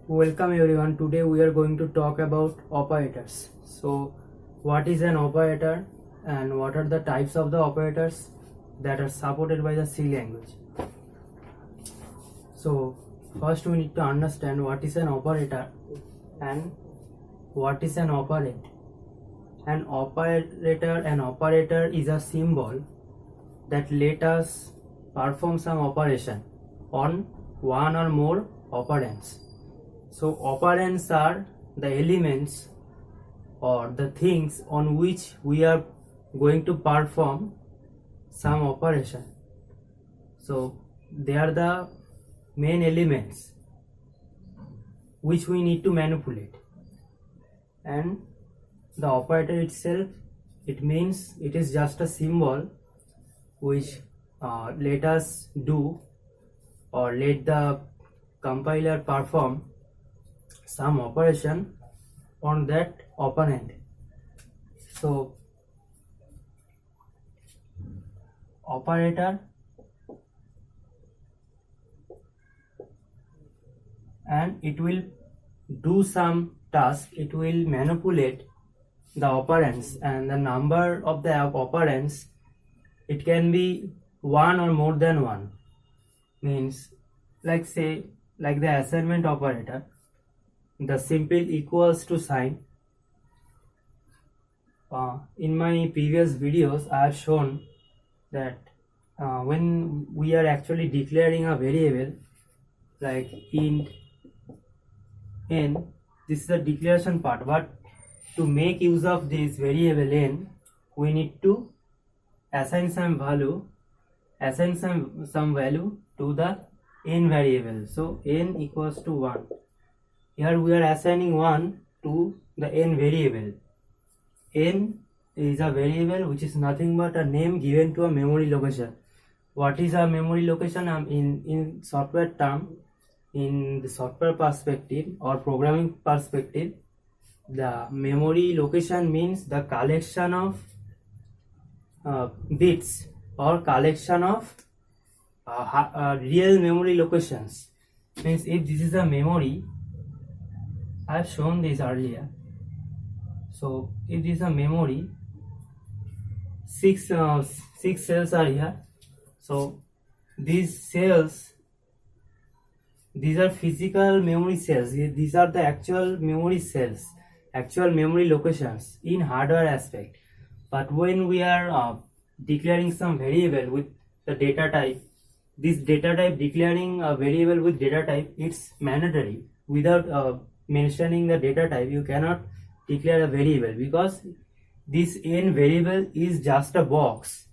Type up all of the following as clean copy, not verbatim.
Welcome everyone. Today we are going to talk about operators. So, what is an operator and what are the types of the operators that are supported by the C language? So, first we need to understand what is an operator and what is an operand. An operator is a symbol that let us perform some operation on one or more operands. So operands are the elements or the things on which we are going to perform some operation. So they are the main elements which we need to manipulate. And the operator itself, it means it is just a symbol which let us do or let the compiler perform some operation on that operand. So operator and it will do some task, it will manipulate the operands, and the number of the operands, it can be one or more than one. Means like the assignment operator, the simple equals to sign. In my previous videos I have shown that when we are actually declaring a variable like int n, this is the declaration part, but to make use of this variable n, we need to assign some value to the n variable. So n equals to 1. Here we are assigning 1 to the n variable. N is a variable which is nothing but a name given to a memory location. What is a memory location? In software term, in the software perspective or programming perspective, the memory location means the collection of bits or collection of real memory locations. Means if this is a memory, I have shown this earlier. So if this is a memory, six cells are here. So these cells, these are physical memory cells. These are the actual memory cells, actual memory locations in hardware aspect. But when we are declaring some variable with the data type, this data type, declaring a variable with data type, it's mandatory. Without mentioning the data type, you cannot declare a variable, because this n variable is just a box.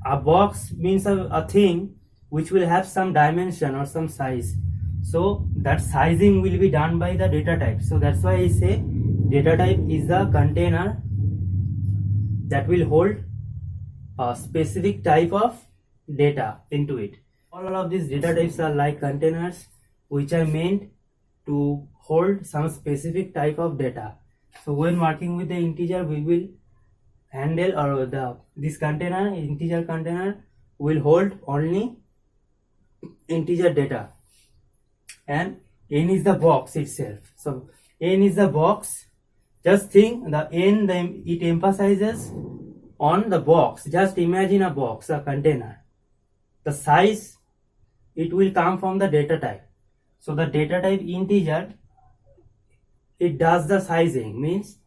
A box means a thing which will have some dimension or some size. So that sizing will be done by the data type. So that's why I say data type is the container that will hold a specific type of data into it. All of these data types are like containers which are meant to hold some specific type of data. So when working with the integer, we will handle, or this container, integer container, will hold only integer data, and n is the box itself. So n is the box. Just think the n, it emphasizes on the box. Just imagine a box, a container. The size, it will come from the data type. So the data type integer, it does the sizing, means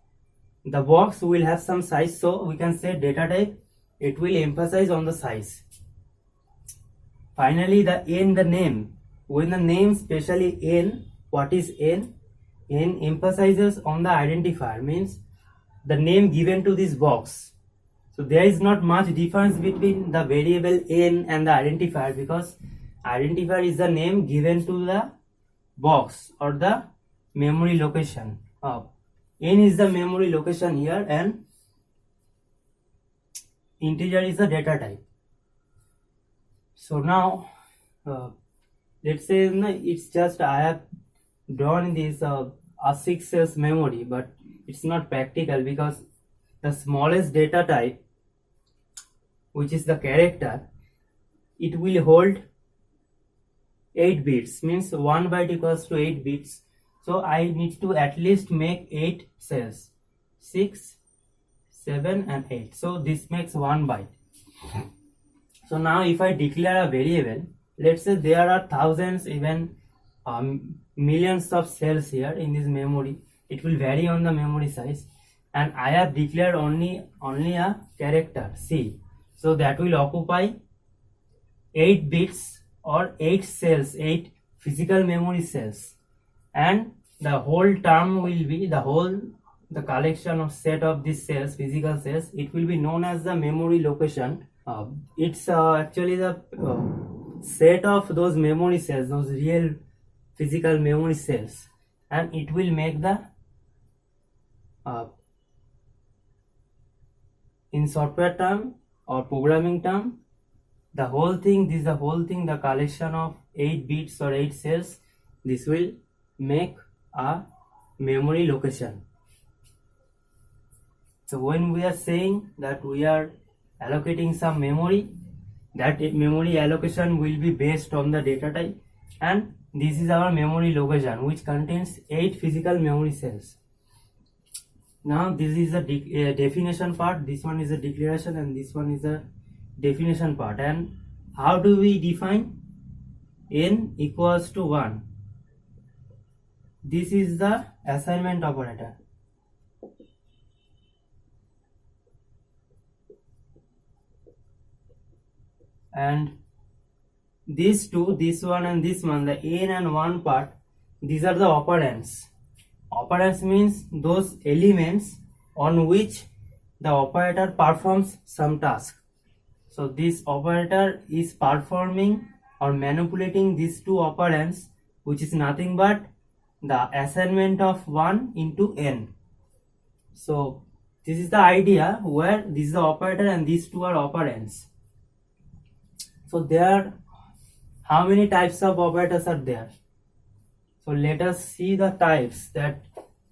the box will have some size. So we can say data type, it will emphasize on the size. Finally, the n, the name. When the name, especially n, what is n? N emphasizes on the identifier, means the name given to this box. So there is not much difference between the variable n and the identifier, because identifier is the name given to the box or the memory location. N is the memory location here, and integer is the data type. So now let's say it's just I have drawn this a 6 cells memory, but it's not practical, because the smallest data type, which is the character, it will hold 8 bits, means 1 byte equals to 8 bits. So I need to at least make 8 cells. 6, 7 and 8. So this makes 1 byte. So now if I declare a variable, let's say there are thousands, even millions of cells here in this memory. It will vary on the memory size, and I have declared only a character C. So that will occupy 8 bits or 8 cells, 8 physical memory cells, and the whole term will be the collection of set of these cells, physical cells. It will be known as the memory location. It's actually the set of those memory cells, those real physical memory cells, and it will make the in software term or programming term, the whole thing, the collection of 8 bits or 8 cells, this will make a memory location. So when we are saying that we are allocating some memory, that memory allocation will be based on the data type, and this is our memory location, which contains 8 physical memory cells. Now this is a definition part, this one is a declaration, and this one is a definition part. And how do we define n equals to 1? This is the assignment operator. And these two, this one and this one, the n and 1 part, these are the operands. Operands means those elements on which the operator performs some task. So this operator is performing or manipulating these two operands, which is nothing but the assignment of 1 into n. So this is the idea where this is the operator and these two are operands. So there, how many types of operators are there? So let us see the types that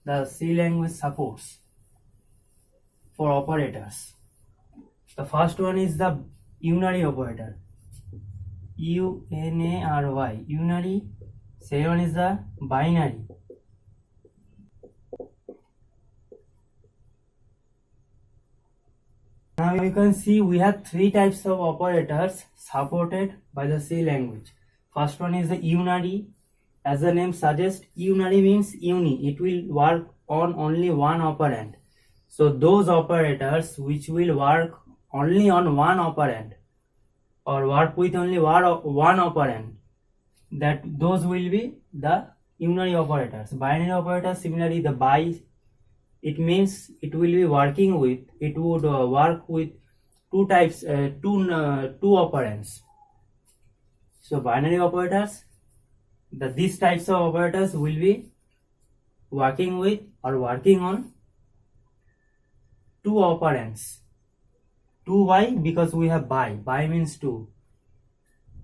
the C language supports for operators. The first one is the unary operator, unary, unary. Second one is the binary. Now you can see we have 3 types of operators supported by the C language. First one is the unary. As the name suggests, unary means uni. It will work on only one operand. So those operators which will work only on one operand or work with only one operand, that those will be the unary operators. Binary operators, similarly the bi, it means it will be working with, it would work with two operands. So binary operators, these types of operators will be working with or working on 2 operands. 2 why? Because we have bi. Bi means 2.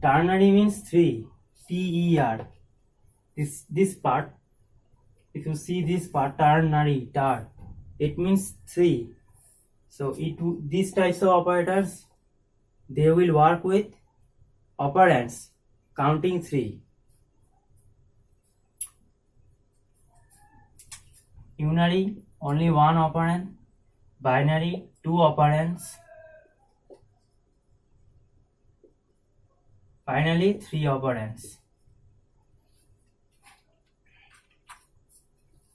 Ternary means 3. T-E-R. This part, if you see this part, ternary, it means 3. So these types of operators, they will work with operands counting 3. Unary, only one operand. Binary, 2 operands. Finally, 3 operands.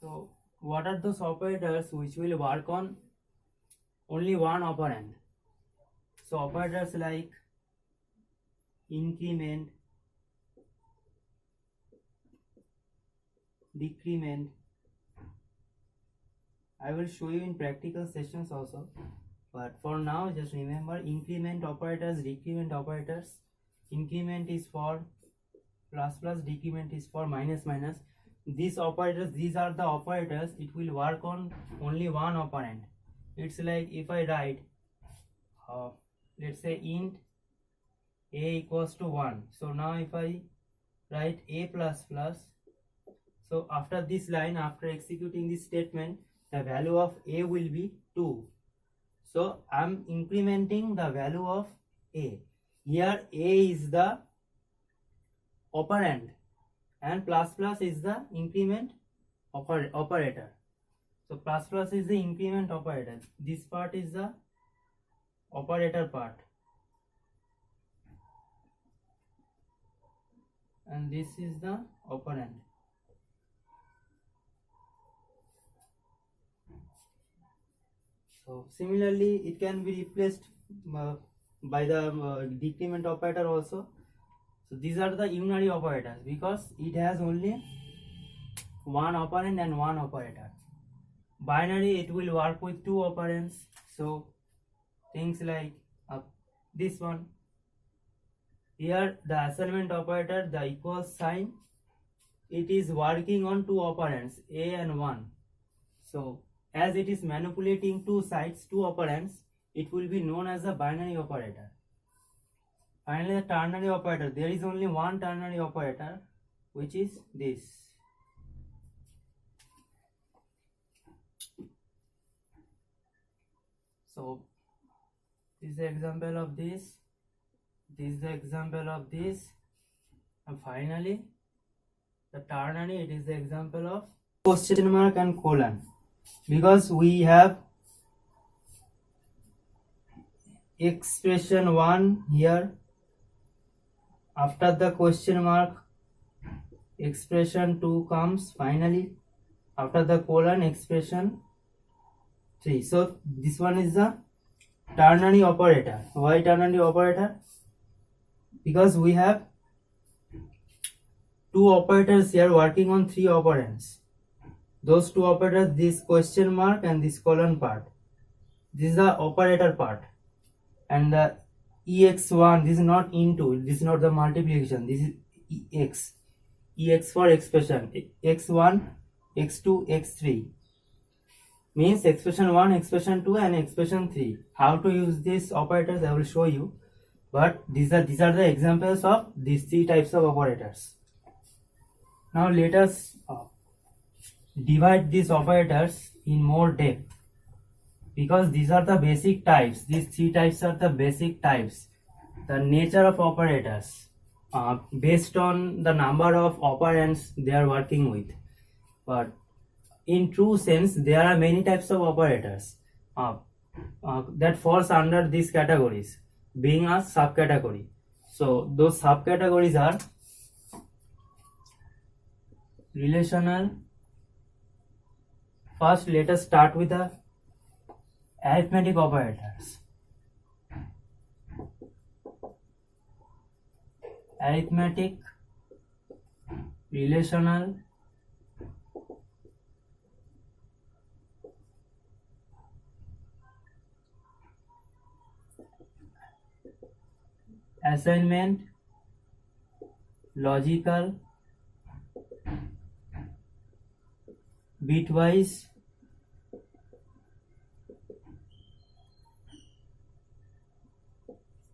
So what are those operators which will work on only one operand? So operators like increment, decrement. I will show you in practical sessions also, but for now just remember increment operators, decrement operators. Increment is for plus plus, decrement is for minus minus. These operators, these are the operators, it will work on only one operand. It's like if I write let's say int a equals to 1. So now if I write a plus plus, so after this line, after executing this statement, the value of a will be 2. So I'm incrementing the value of a. Here a is the operand and plus plus is the increment operator. So plus plus is the increment operator. This part is the operator part, and this is the operand. So similarly, it can be replaced by the decrement operator also. So these are the unary operators because it has only one operand and one operator. Binary, it will work with two operands. So things like this one. Here the assignment operator, the equal sign, it is working on two operands, A and 1. So as it is manipulating two sides, two operands, it will be known as a binary operator. Finally, the ternary operator, there is only one ternary operator, which is this. So this is the example of this is the example of this, and finally the ternary, it is the example of question mark and colon, because we have expression 1 here, after the question mark expression 2 comes, finally after the colon expression 3. So this one is the ternary operator. Why ternary operator? Because we have two operators here working on three operands. Those two operators, this question mark and this colon part, this is the operator part, and the ex1, this is not into, this is not the multiplication, this is ex for expression, x1, x2, x3, means expression 1, expression 2 and expression 3. How to use these operators I will show you, but these are the examples of these three types of operators. Now let us divide these operators in more depth, because these are the basic types. These three types are the basic types. The nature of operators based on the number of operands they are working with. But in true sense, there are many types of operators that falls under these categories, being a subcategory. So those subcategories are relational. First, let us start with the arithmetic operators. Arithmetic, relational, assignment, logical, bitwise,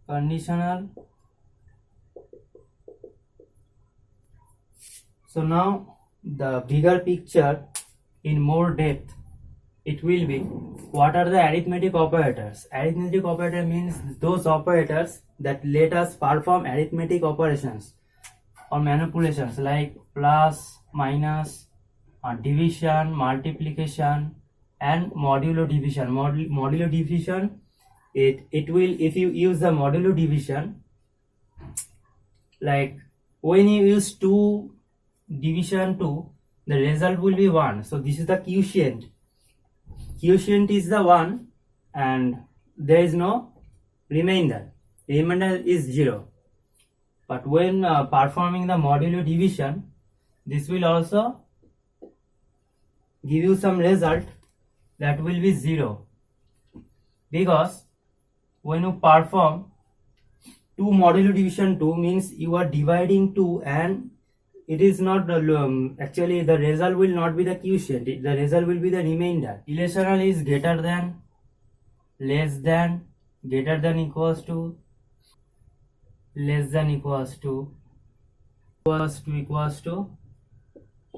conditional. So now the bigger picture in more depth, it will be what are the arithmetic operators. Arithmetic operator means those operators that let us perform arithmetic operations or manipulations like plus, minus, division, multiplication and modulo division. Modulo division, it will, if you use the modulo division, like when you use 2 division 2, the result will be 1. So this is the quotient. Quotient is the 1 and there is no remainder. Remainder is 0. But when performing the modulo division, this will also give you some result that will be 0, because when you perform 2 modulo division 2 means you are dividing 2 and it is not actually the result will not be the quotient, the result will be the remainder. Relational is greater than, less than, greater than equals to, less than equals to, equals to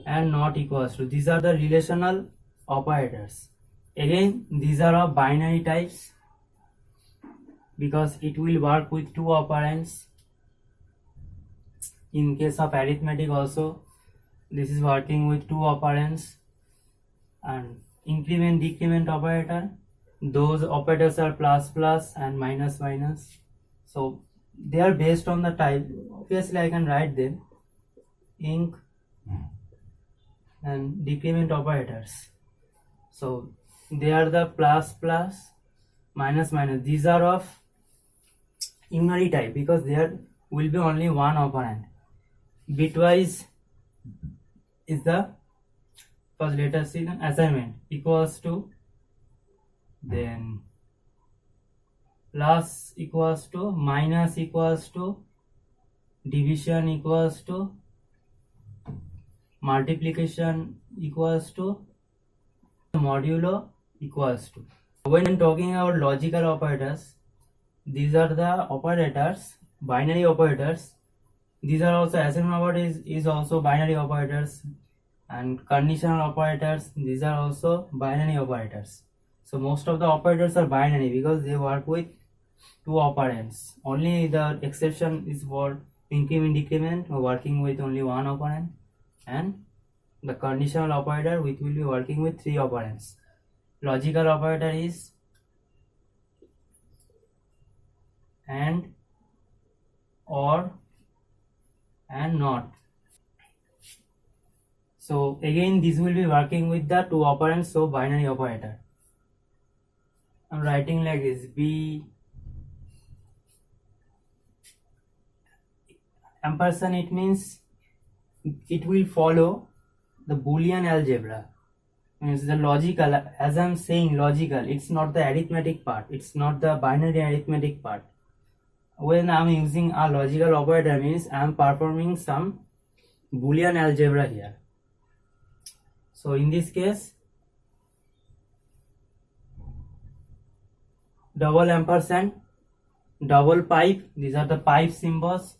and not equals to. These are the relational operators. Again, these are of binary types because it will work with 2 operands. In case of arithmetic also, this is working with 2 operands. and increment decrement operator, those operators are plus plus and minus minus. So they are based on the type. Obviously I can write them. Inc and decrement operators. So they are the plus plus minus minus. These are of unary type because there will be only one operand. Bitwise is the first, let us see the assignment equals to, then plus equals to, minus equals to, division equals to, multiplication equals to, modulo equals to. When talking about logical operators, these are the operators, binary operators. These are also assignment operator is also binary operators, and conditional operators, these are also binary operators. So most of the operators are binary because they work with two operands. Only the exception is for increment decrement, working with only one operand, and the conditional operator which will be working with three operands. Logical operator is and, or, and not. So again this will be working with the two operands, so binary operator. I'm writing like this: B ampersand, it means it will follow the Boolean algebra. Means the logical, as I'm saying logical, it's not the arithmetic part, it's not the binary arithmetic part. When I'm using a logical operator means I'm performing some Boolean algebra here. So in this case, double ampersand, double pipe, these are the pipe symbols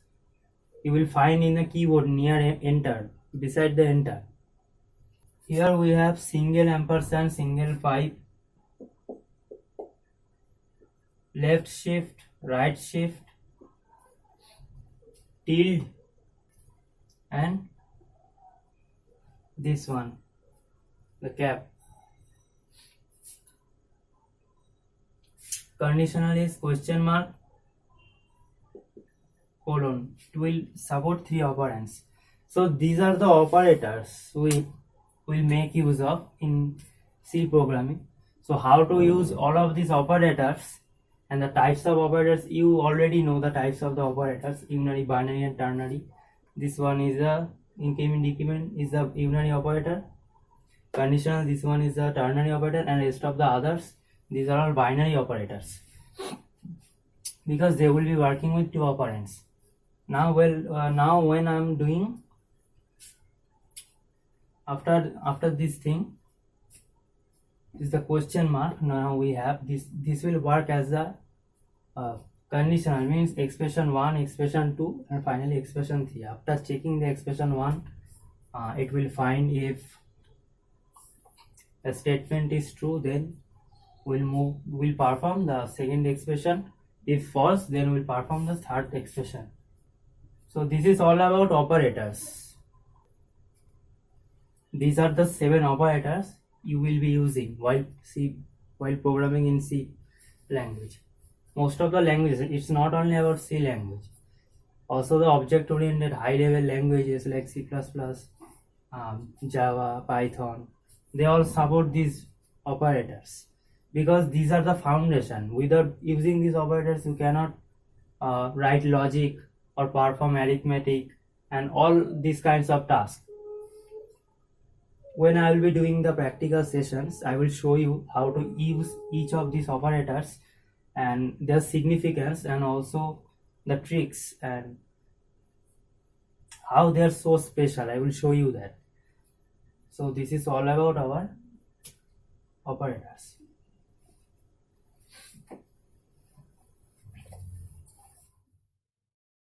you will find in the keyboard near enter, beside the enter. Here we have single ampersand, single pipe, left shift, right shift, tilde, and this one, the cap. Conditional is question mark, colon. It will support three operands. So these are the operators we will make use of in C programming. So how to use all of these operators and the types of operators, you already know the types of the operators: unary, binary, and ternary. This one is a increment decrement is a unary operator. Conditional, this one is a ternary operator, and rest of the others, these are all binary operators because they will be working with two operands. Now now when I'm doing after this thing is the question mark. Now we have this will work as a conditional, means expression 1, expression 2, and finally expression 3. After checking the expression 1, it will find if a statement is true, then we'll perform the second expression. If false, then we'll perform the third expression. So this is all about operators. These are the 7 operators you will be using while programming in C language. Most of the languages, it's not only about C language. Also the object-oriented high-level languages like C++, Java, Python, they all support these operators because these are the foundation. Without using these operators, you cannot write logic or perform arithmetic and all these kinds of tasks. When I will be doing the practical sessions, I will show you how to use each of these operators and their significance, and also the tricks and how they are so special. I will show you that. So this is all about our operators.